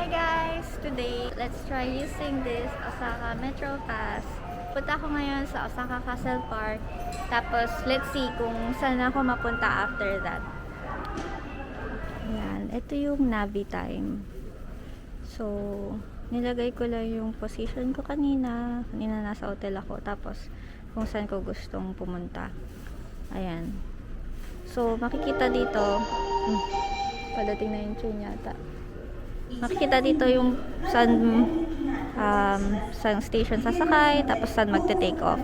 Hi guys! Today, let's try using this Osaka Metro Pass. Punta ako ngayon sa Osaka Castle Park. Tapos, let's see kung saan ako mapunta after that. Ayan, ito yung Navi time. So, nilagay ko lang yung position ko kanina. Kanina nasa hotel ako. Tapos, kung saan ko gustong pumunta. Ayan. So, makikita dito, padating na yung train yata. Makikita dito yung saan station sasakay, tapos saan magte-take off.